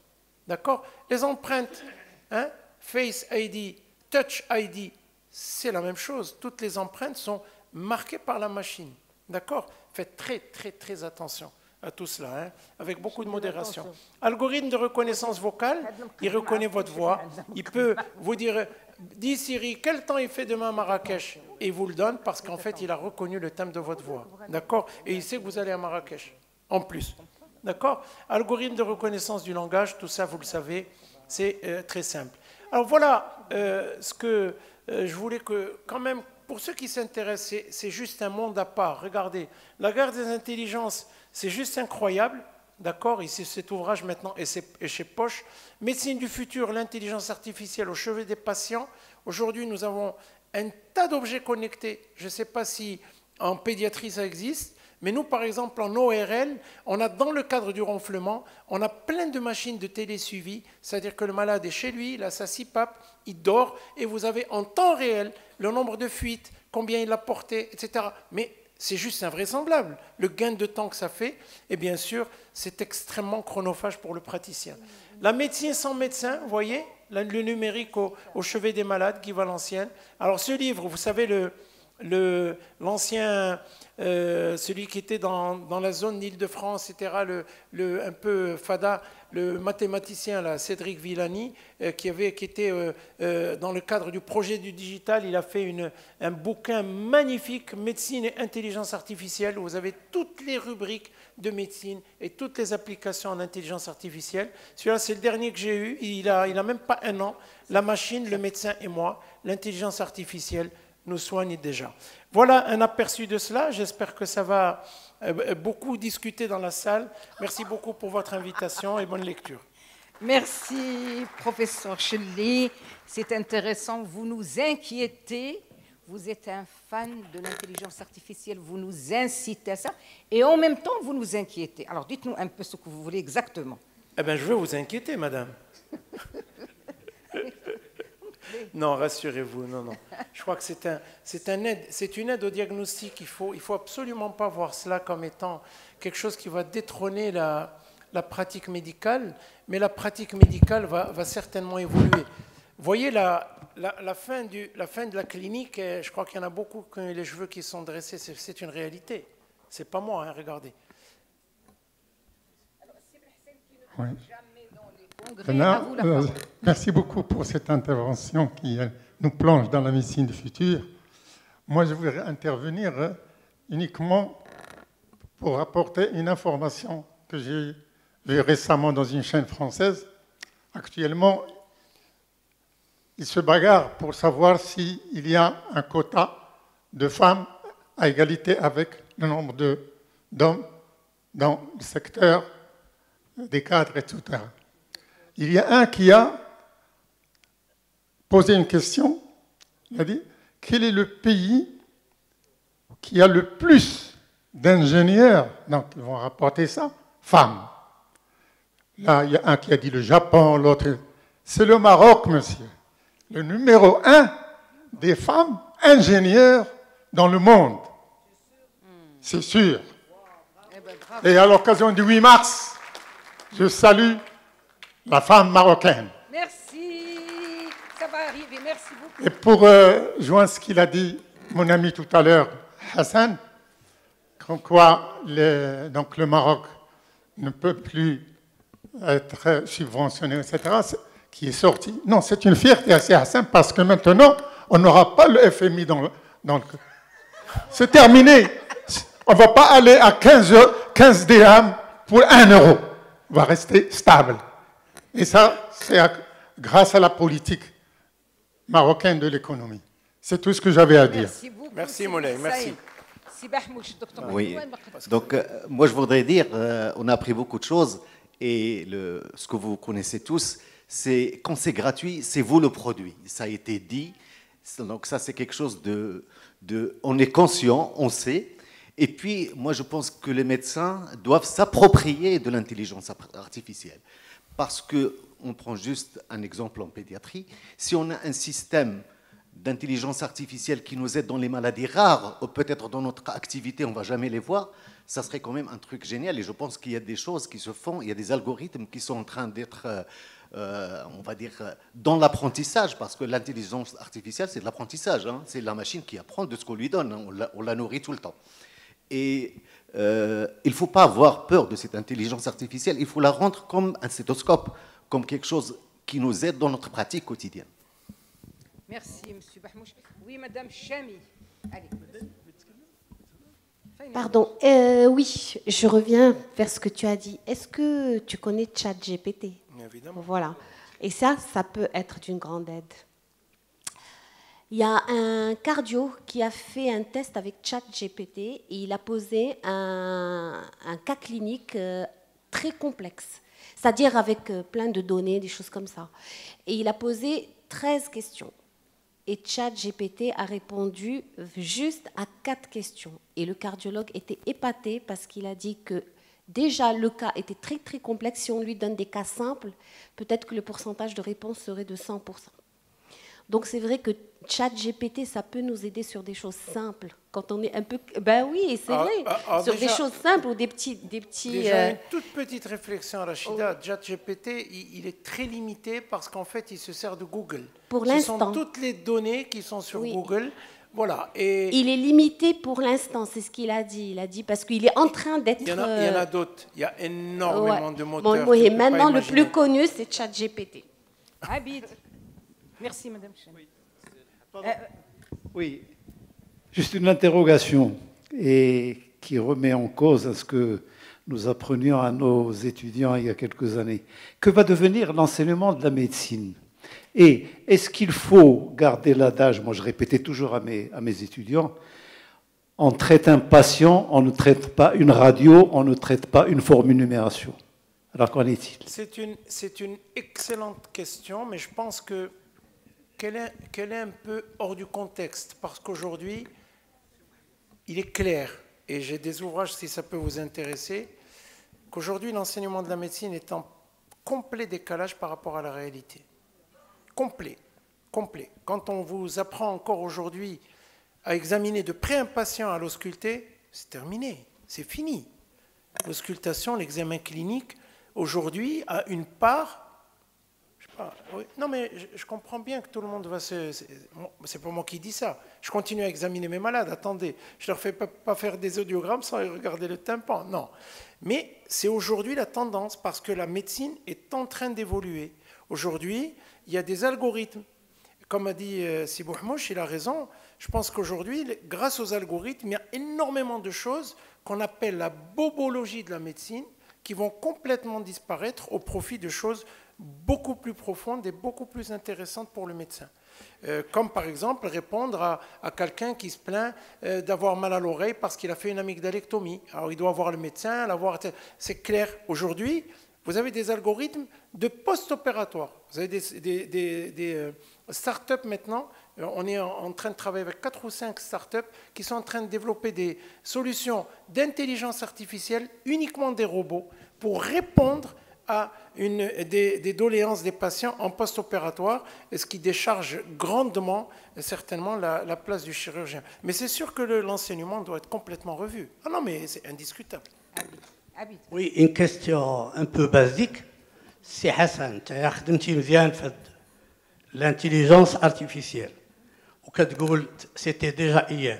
D'accord? Les empreintes, hein, Face ID, Touch ID, c'est la même chose. Toutes les empreintes sont marquées par la machine. D'accord? Faites très, très, très attention à tout cela, hein, avec beaucoup de modération. Algorithme de reconnaissance vocale, il reconnaît votre voix. Il peut vous dire, dis Siri, quel temps il fait demain à Marrakech? Et il vous le donne parce qu'en fait, il a reconnu le thème de votre voix. D'accord? Et il sait que vous allez à Marrakech, en plus. D'accord? Algorithme de reconnaissance du langage, tout ça, vous le savez, c'est très simple. Alors voilà ce que je voulais que, quand même, pour ceux qui s'intéressent, c'est juste un monde à part. Regardez, la guerre des intelligences, c'est juste incroyable. D'accord? Ici, cet ouvrage maintenant est chez Poche. Médecine du futur, l'intelligence artificielle au chevet des patients. Aujourd'hui, nous avons un tas d'objets connectés. Je ne sais pas si en pédiatrie ça existe. Mais nous, par exemple, en ORL, on a dans le cadre du ronflement, on a plein de machines de télésuivi, c'est-à-dire que le malade est chez lui, il a sa CPAP, il dort, et vous avez en temps réel le nombre de fuites, combien il a porté, etc. Mais c'est juste invraisemblable, le gain de temps que ça fait, et bien sûr, c'est extrêmement chronophage pour le praticien. La médecine sans médecin, vous voyez, le numérique au chevet des malades, Guy Valenciennes. Alors ce livre, vous savez, l'ancien... celui qui était dans la zone d'Île-de-France, etc., un peu fada, le mathématicien là, Cédric Villani, qui était dans le cadre du projet du digital, il a fait un bouquin magnifique, Médecine et intelligence artificielle, où vous avez toutes les rubriques de médecine et toutes les applications en intelligence artificielle. Celui-là, c'est le dernier que j'ai eu, il a même pas un an, la machine, le médecin et moi, l'intelligence artificielle nous soigne déjà. Voilà un aperçu de cela. J'espère que ça va beaucoup discuter dans la salle. Merci beaucoup pour votre invitation et bonne lecture. Merci, professeur Chelly. C'est intéressant. Vous nous inquiétez. Vous êtes un fan de l'intelligence artificielle. Vous nous incitez à ça. Et en même temps, vous nous inquiétez. Alors, dites-nous un peu ce que vous voulez exactement. Eh bien, je veux vous inquiéter, madame. Non, rassurez-vous, non, non. Je crois que c'est une aide au diagnostic. Il faut absolument pas voir cela comme étant quelque chose qui va détrôner la pratique médicale, mais la pratique médicale va certainement évoluer. Vous voyez la fin de la clinique, je crois qu'il y en a beaucoup qui ont les cheveux qui sont dressés, c'est une réalité. C'est pas moi, hein, regardez. Oui. Merci beaucoup pour cette intervention qui nous plonge dans la médecine du futur. Moi, je voudrais intervenir uniquement pour apporter une information que j'ai vue récemment dans une chaîne française. Actuellement, ils se bagarrent pour savoir s'il y a un quota de femmes à égalité avec le nombre d'hommes dans le secteur des cadres, etc. Il y a un qui a posé une question. Il a dit, quel est le pays qui a le plus d'ingénieurs, donc ils vont rapporter ça, femmes. Là, il y a un qui a dit le Japon, l'autre, c'est le Maroc, monsieur. Le numéro 1 des femmes ingénieurs dans le monde. C'est sûr. Et à l'occasion du 8 mars, je salue la femme marocaine. Merci, ça va arriver, merci beaucoup. Et pour joindre ce qu'il a dit, mon ami tout à l'heure, Hassan, comme quoi donc le Maroc ne peut plus être subventionné, etc., qui est sorti. Non, c'est une fierté assez Hassan, parce que maintenant, on n'aura pas le FMI dans le... C'est terminé. On ne va pas aller à 15 dirhams pour 1 euro. On va rester stable. Et ça, c'est grâce à la politique marocaine de l'économie. C'est tout ce que j'avais à dire. Merci beaucoup. Merci Moulay, merci. Oui, donc moi je voudrais dire, on a appris beaucoup de choses et ce que vous connaissez tous, c'est quand c'est gratuit, c'est vous le produit. Ça a été dit, donc ça c'est quelque chose on est conscient, on sait. Et puis moi je pense que les médecins doivent s'approprier de l'intelligence artificielle. Parce qu'on prend juste un exemple en pédiatrie, si on a un système d'intelligence artificielle qui nous aide dans les maladies rares, ou peut-être dans notre activité, on ne va jamais les voir, ça serait quand même un truc génial. Et je pense qu'il y a des choses qui se font, il y a des algorithmes qui sont en train d'être, on va dire, dans l'apprentissage, parce que l'intelligence artificielle, c'est de l'apprentissage, hein, c'est la machine qui apprend de ce qu'on lui donne, hein, on la nourrit tout le temps. Et il ne faut pas avoir peur de cette intelligence artificielle, il faut la rendre comme un stéthoscope, comme quelque chose qui nous aide dans notre pratique quotidienne. Merci, M. Bahmouch. Oui, Madame Chami. Allez. Pardon, oui, je reviens vers ce que tu as dit. Est-ce que tu connais ChatGPT? Évidemment. Voilà. Et ça peut être d'une grande aide. Il y a un cardio qui a fait un test avec ChatGPT et il a posé un cas clinique très complexe, c'est-à-dire avec plein de données, des choses comme ça. Et il a posé 13 questions. Et ChatGPT a répondu juste à 4 questions. Et le cardiologue était épaté parce qu'il a dit que déjà le cas était très très complexe. Si on lui donne des cas simples, peut-être que le pourcentage de réponse serait de 100%. Donc c'est vrai que ChatGPT, ça peut nous aider sur des choses simples. Quand on est un peu... Ben oui, c'est vrai. Sur déjà, des choses simples ou des petits... Déjà, une toute petite réflexion, Rachida. ChatGPT, il est très limité parce qu'en fait, il se sert de Google. Pour l'instant. Ce sont toutes les données qui sont sur Google. Voilà. Et il est limité pour l'instant, c'est ce qu'il a dit. Il a dit parce qu'il est en train d'être... Il y en a d'autres. Il y a énormément de moteurs. Bon, maintenant, le plus connu, c'est ChatGPT. Abid. Merci, Madame Chen. Oui, juste une interrogation et qui remet en cause ce que nous apprenions à nos étudiants il y a quelques années. Que va devenir l'enseignement de la médecine? Et est-ce qu'il faut garder l'adage, moi je répétais toujours à mes étudiants, on traite un patient, on ne traite pas une radio, on ne traite pas une formule numération. Alors qu'en est-il? C'est une excellente question, mais je pense qu'elle est un peu hors du contexte, parce qu'aujourd'hui, il est clair, et j'ai des ouvrages si ça peut vous intéresser, qu'aujourd'hui l'enseignement de la médecine est en complet décalage par rapport à la réalité. Complet. complet. Quand on vous apprend encore aujourd'hui à examiner de près un patient, à l'ausculter, c'est terminé, c'est fini. L'auscultation, l'examen clinique, aujourd'hui, a une part... Oui. Non, mais je comprends bien que tout le monde va se... C'est pas moi qui dis ça. Je continue à examiner mes malades. Attendez, je ne leur fais pas faire des audiogrammes sans regarder le tympan. Non. Mais c'est aujourd'hui la tendance parce que la médecine est en train d'évoluer. Aujourd'hui, il y a des algorithmes. Comme a dit Sibou Hamouche, il a raison. Je pense qu'aujourd'hui, grâce aux algorithmes, il y a énormément de choses qu'on appelle la bobologie de la médecine qui vont complètement disparaître au profit de choses beaucoup plus profondes et beaucoup plus intéressantes pour le médecin. Comme par exemple répondre à quelqu'un qui se plaint d'avoir mal à l'oreille parce qu'il a fait une amygdalectomie. Alors il doit voir le médecin, c'est clair. Aujourd'hui, vous avez des algorithmes de post-opératoire. Vous avez des start-up maintenant. On est en train de travailler avec 4 ou 5 start-up qui sont en train de développer des solutions d'intelligence artificielle, uniquement des robots, pour répondre à des doléances des patients en post-opératoire, ce qui décharge grandement, certainement, la place du chirurgien. Mais c'est sûr que l'enseignement doit être complètement revu. Ah non, mais c'est indiscutable. Oui, une question un peu basique. C'est Hassan, tu as fait l'intelligence artificielle. C'était déjà hier.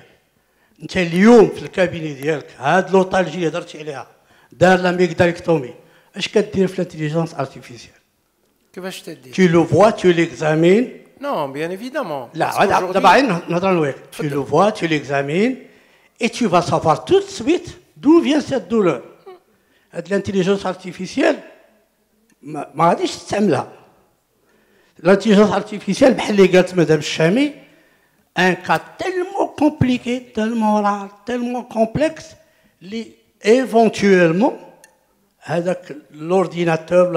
انت اليوم في الكابيني ديالك هاد لوطالجي هضرتي عليها دار l'amygdalectomie. اش كدير في l'intelligence artificielle? كيفاش تدير؟ Tu le vois, tu l'examines. Non, bien évidemment. لا دابا نهضر لك. Tu le vois, tu l'examines et tu vas savoir tout de suite d'où vient cette douleur. هاد l'intelligence artificielle ما غاديش تستعملها. L'intelligence artificielle بحال اللي قالت مدام الشامي un cas tellement compliqué, tellement rare, tellement complexe, éventuellement, هذاك l'ordinateur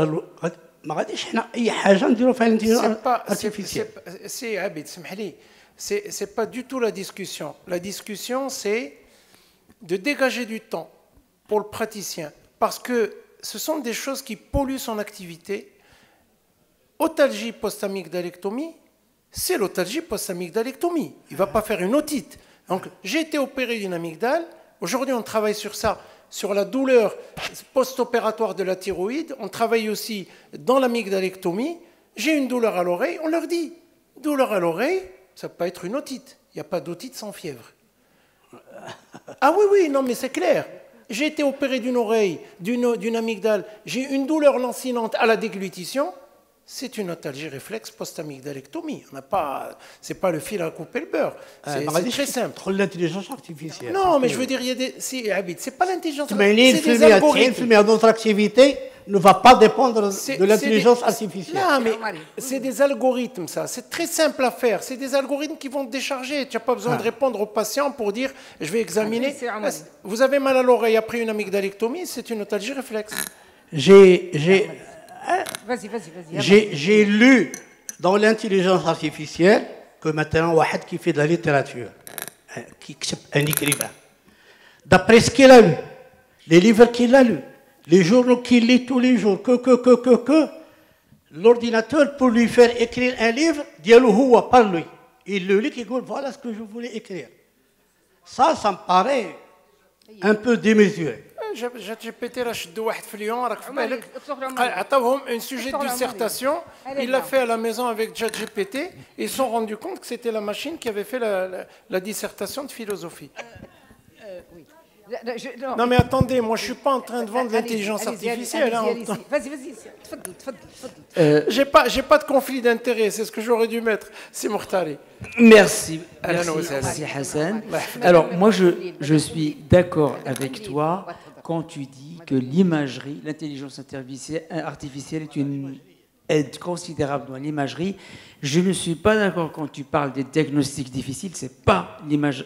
ما غاديش حنا اي حاجه نديرو فيها l'intelligence artificielle. C'est Abid, سمح لي. C'est pas du tout la discussion. La discussion, c'est de dégager du temps pour le praticien, parce que ce sont des choses qui polluent son activité. Otalgie post-amygdalectomie, c'est l'otalgie post-amygdalectomie. Il ne va pas faire une otite. Donc, j'ai été opéré d'une amygdale. Aujourd'hui, on travaille sur ça, sur la douleur post-opératoire de la thyroïde. On travaille aussi dans l'amygdalectomie. J'ai une douleur à l'oreille. On leur dit, douleur à l'oreille, ça peut pas être une otite. Il n'y a pas d'otite sans fièvre. Ah oui, oui, non, mais c'est clair. J'ai été opéré d'une oreille, d'une amygdale. J'ai une douleur lancinante à la déglutition. C'est une otalgie réflexe post-amygdalectomie. C'est pas le fil à couper le beurre. C'est très simple. L'intelligence artificielle. Non, mais je veux dire, il y a des... C'est pas l'intelligence artificielle. C'est des algorithmes. 90% de notre activité ne va pas dépendre de l'intelligence artificielle. Non, mais c'est des algorithmes, ça. C'est très simple à faire. C'est des algorithmes qui vont te décharger. Tu n'as pas besoin de répondre au patient pour dire, je vais examiner. Vous avez mal à l'oreille après une amygdalectomie, c'est une otalgie réflexe. J'ai lu dans l'intelligence artificielle que maintenant, واحد qui fait de la littérature, un écrivain, d'après ce qu'il a lu, les livres qu'il a lus, les journaux qu'il lit tous les jours, l'ordinateur peut lui faire écrire un livre, dialou huwa par lui. Il le lit, il dit voilà ce que je voulais écrire. Ça me paraît un peu démesuré. GPT راه شدوا واحد في ليون راك في بالك عطاوهم un sujet de dissertation, il l'a fait à la maison avec ChatGPT et ils se sont rendus compte que c'était la machine qui avait fait la dissertation de philosophie. Non mais attendez, moi je suis pas en train de vendre l'intelligence artificielle. Vas-y. J'ai pas de conflit d'intérêt, c'est ce que j'aurais dû mettre. C'est Mourtari. Merci Hassan. Alors moi je suis d'accord avec toi quand tu dis que l'imagerie, l'intelligence artificielle est une aide considérable dans l'imagerie. Je ne suis pas d'accord quand tu parles des diagnostics difficiles. Ce n'est pas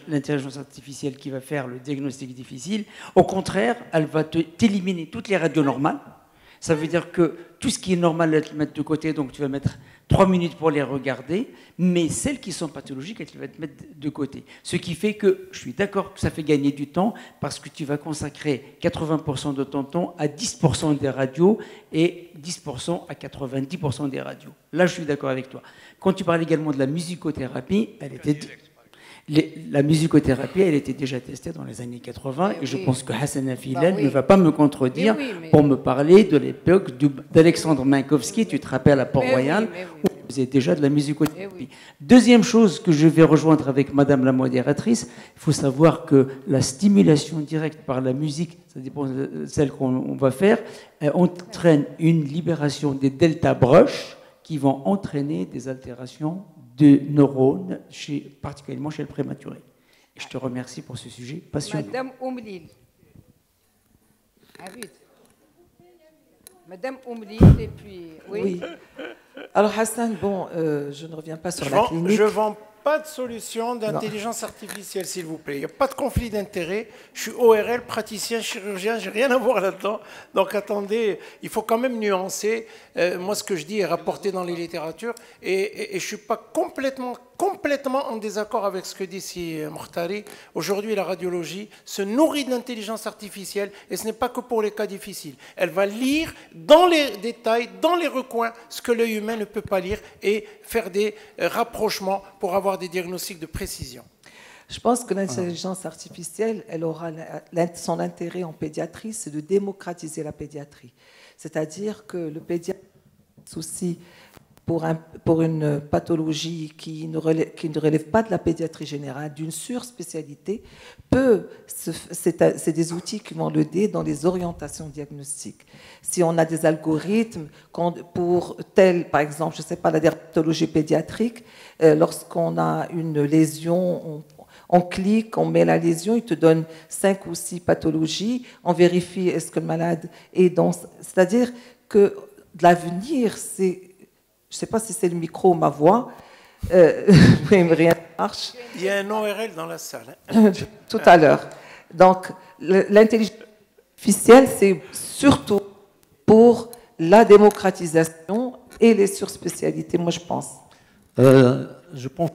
l'intelligence artificielle qui va faire le diagnostic difficile. Au contraire, elle va t'éliminer toutes les radios normales. Ça veut dire que tout ce qui est normal, tu vas mettre de côté, donc tu vas mettre 3 minutes pour les regarder, mais celles qui sont pathologiques, tu vas te mettre de côté. Ce qui fait que, je suis d'accord que ça fait gagner du temps, parce que tu vas consacrer 80% de ton temps à 10% des radios et 10% à 90% des radios. Là, je suis d'accord avec toi. Quand tu parles également de la musicothérapie, la musicothérapie, elle était déjà testée dans les années 80, et je pense que Hassan Afilal ne va pas me contredire pour me parler de l'époque d'Alexandre Minkowski, tu te rappelles à Port-Royal, où on faisait déjà de la musicothérapie. Deuxième chose que je vais rejoindre avec Madame la modératrice, il faut savoir que la stimulation directe par la musique, ça dépend de celle qu'on va faire, entraîne une libération des delta brush qui vont entraîner des altérations de neurones, particulièrement chez le prématuré. Et je te remercie pour ce sujet passionnant. Madame Oumlil. Madame Oumlil, et puis... Oui. Alors Hassan, bon, je ne reviens pas sur la clinique. Je ne vends pas de solution d'intelligence artificielle, s'il vous plaît. Il n'y a pas de conflit d'intérêt. Je suis ORL, praticien, chirurgien, je n'ai rien à voir là-dedans. Donc attendez, il faut quand même nuancer. Moi, ce que je dis est rapporté dans les littératures. Et je ne suis pas complètement en désaccord avec ce que dit si Mokhtari. Aujourd'hui, la radiologie se nourrit de l'intelligence artificielle, et ce n'est pas que pour les cas difficiles. Elle va lire dans les détails, dans les recoins, ce que l'œil humain ne peut pas lire, et faire des rapprochements pour avoir des diagnostics de précision. Je pense que l'intelligence artificielle, elle aura son intérêt en pédiatrie, c'est de démocratiser la pédiatrie. C'est-à-dire que le pédiatre souci pour une pathologie qui ne relève pas de la pédiatrie générale, d'une surspécialité, c'est des outils qui vont l'aider dans les orientations diagnostiques. Si on a des algorithmes pour tel, par exemple, je ne sais pas, la dermatologie pédiatrique, lorsqu'on a une lésion, on clique, on met la lésion, il te donne 5 ou 6 pathologies, on vérifie est-ce que le malade est dans... C'est-à-dire que de l'avenir, c'est... Je ne sais pas si c'est le micro ou ma voix, mais rien ne marche. Il y a un ORL dans la salle. Tout à l'heure. Donc, l'intelligence artificielle, c'est surtout pour la démocratisation et les surspécialités, moi je pense. Je pense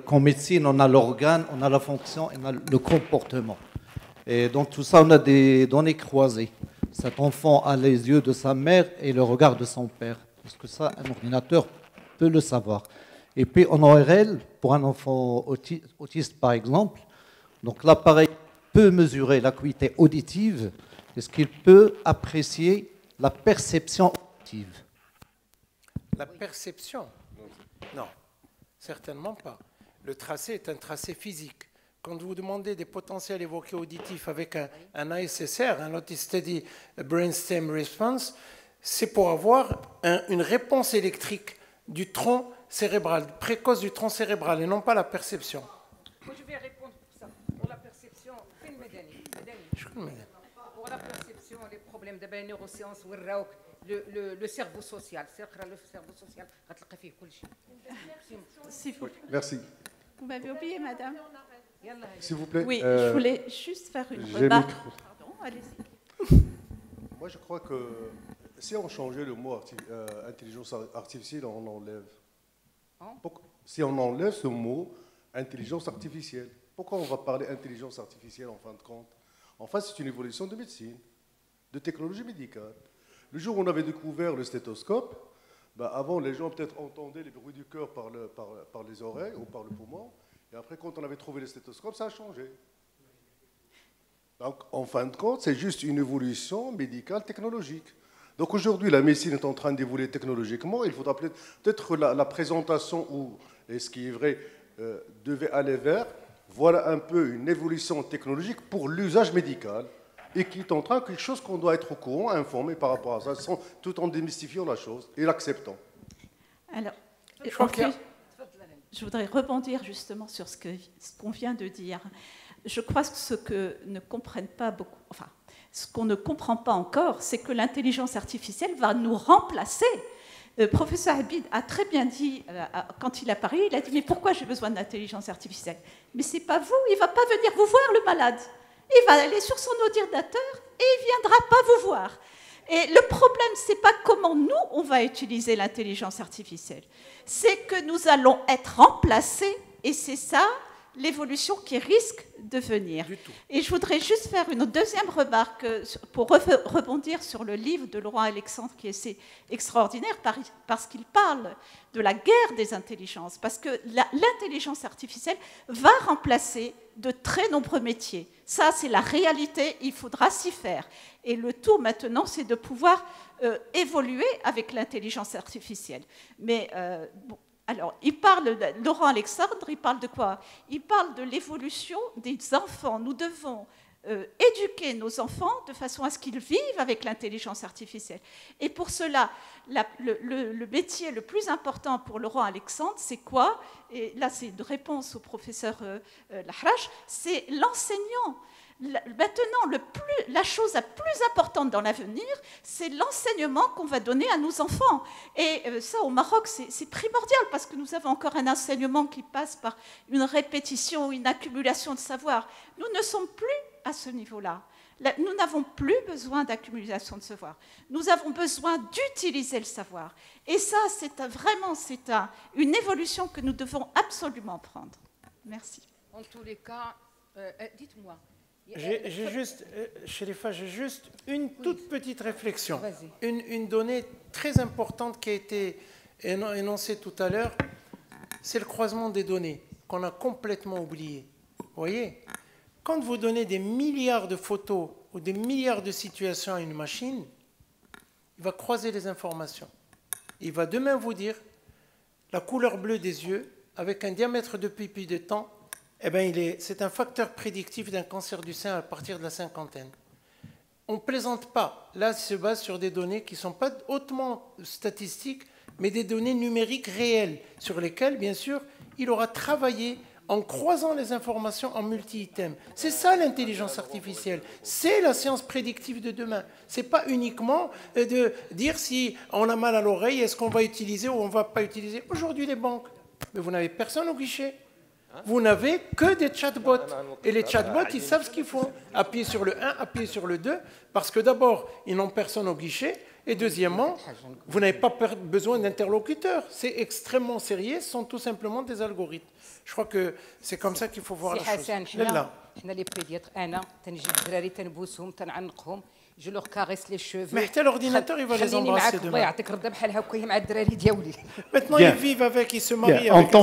qu'en médecine, on a l'organe, on a la fonction, on a le comportement. Et donc tout ça, on a des données croisées. Cet enfant a les yeux de sa mère et le regard de son père. Parce que ça, un ordinateur peut le savoir. Et puis en ORL, pour un enfant autiste par exemple, donc l'appareil peut mesurer l'acuité auditive. Est-ce qu'il peut apprécier la perception auditive? La perception? Non, certainement pas. Le tracé est un tracé physique. Quand vous demandez des potentiels évoqués auditifs avec un ASSR, un Autism Steady Brainstem Response, c'est pour avoir une réponse électrique du tronc cérébral, précoce du tronc cérébral, et non pas la perception. Moi, je vais répondre pour ça. Pour la perception, pour la perception, les problèmes de la neurosciences, le cerveau social. Le cerveau social, Merci. Vous m'avez oublié, madame. S'il vous plaît. Oui, je voulais juste faire une remarque. Pardon, allez-y. Moi, je crois que si on changeait le mot intelligence artificielle, on enlève. Si on enlève ce mot intelligence artificielle, pourquoi on va parler intelligence artificielle en fin de compte? En fait, c'est une évolution de médecine, de technologie médicale. Le jour où on avait découvert le stéthoscope, avant, les gens peut-être entendaient les bruits du cœur par les oreilles ou par le poumon. Et après, quand on avait trouvé le stéthoscope, ça a changé. Donc, en fin de compte, c'est juste une évolution médicale technologique. Donc aujourd'hui, la médecine est en train d'évoluer technologiquement. Il faudra peut-être la présentation, et ce qui est vrai, devait aller vers, voilà un peu une évolution technologique pour l'usage médical, et qui est en train de quelque chose qu'on doit être au courant, informé par rapport à ça, tout en démystifiant la chose et l'acceptant. Alors, je voudrais rebondir justement sur ce qu'on vient de dire. Je crois que ce que ne comprennent pas beaucoup, enfin, ce qu'on ne comprend pas encore, c'est que l'intelligence artificielle va nous remplacer. Le professeur Habib a très bien dit, quand il a parlé, il a dit « Mais pourquoi j'ai besoin d'intelligence artificielle ?» Mais ce n'est pas vous, il ne va pas venir vous voir, le malade. Il va aller sur son ordinateur et il ne viendra pas vous voir. Et le problème, ce n'est pas comment nous, on va utiliser l'intelligence artificielle. C'est que nous allons être remplacés, et c'est ça l'évolution qui risque de venir. Et je voudrais juste faire une deuxième remarque pour rebondir sur le livre de Laurent Alexandre qui est extraordinaire parce qu'il parle de la guerre des intelligences, parce que l'intelligence artificielle va remplacer de très nombreux métiers. Ça, c'est la réalité, il faudra s'y faire. Et le tout maintenant, c'est de pouvoir évoluer avec l'intelligence artificielle. Mais bon, alors, Laurent Alexandre, il parle de quoi? Il parle de l'évolution des enfants. Nous devons éduquer nos enfants de façon à ce qu'ils vivent avec l'intelligence artificielle. Et pour cela, le métier le plus important pour Laurent Alexandre, c'est quoi? Et là, c'est une réponse au professeur Lahrach, c'est l'enseignant. Maintenant, la chose la plus importante dans l'avenir, c'est l'enseignement qu'on va donner à nos enfants. Et ça, au Maroc, c'est primordial parce que nous avons encore un enseignement qui passe par une répétition, une accumulation de savoir. Nous ne sommes plus à ce niveau-là. Nous n'avons plus besoin d'accumulation de savoir. Nous avons besoin d'utiliser le savoir. Et ça, c'est vraiment une évolution que nous devons absolument prendre. Merci. En tous les cas, dites-moi. J'ai juste une toute petite réflexion. Une donnée très importante qui a été énoncée tout à l'heure, c'est le croisement des données qu'on a complètement oublié. Vous voyez, quand vous donnez des milliards de photos ou des milliards de situations à une machine, il va croiser les informations. Il va demain vous dire la couleur bleue des yeux avec un diamètre de pipi de temps. Eh bien, c'est un facteur prédictif d'un cancer du sein à partir de la cinquantaine. On ne plaisante pas. Là, il se base sur des données qui ne sont pas hautement statistiques, mais des données numériques réelles, sur lesquelles, bien sûr, il aura travaillé en croisant les informations en multi-items. C'est ça l'intelligence artificielle. C'est la science prédictive de demain. Ce n'est pas uniquement de dire si on a mal à l'oreille, est-ce qu'on va utiliser ou on ne va pas utiliser. Aujourd'hui, les banques, mais vous n'avez personne au guichet. Vous n'avez que des chatbots. Et les chatbots, ils savent ce qu'ils font. Appuyer sur le 1, appuyer sur le 2, parce que d'abord, ils n'ont personne au guichet, et deuxièmement, vous n'avez pas besoin d'interlocuteurs. C'est extrêmement sérieux, ce sont tout simplement des algorithmes. Je crois que c'est comme ça qu'il faut voir la chose. Je leur caresse les cheveux. Mais l'ordinateur, il va les embrasser demain. Maintenant, ils vivent avec, ils se marient avec.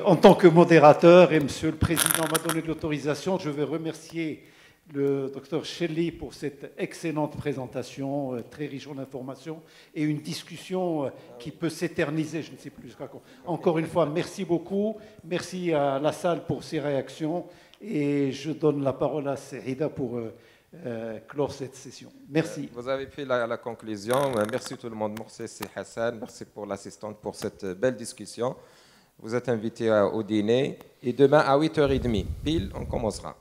En tant que modérateur, et Monsieur le Président m'a donné de l'autorisation, je vais remercier le Dr Chelli pour cette excellente présentation, très riche en informations, et une discussion qui peut s'éterniser, je ne sais plus jusqu'à quand. Encore une fois, merci beaucoup. Merci à la salle pour ses réactions. Et je donne la parole à Saïda pour clore cette session. Merci. Vous avez fait la conclusion. Merci tout le monde. Merci Hassan. Merci pour l'assistante pour cette belle discussion. Vous êtes invité au dîner. Et demain à 8h30, pile, on commencera.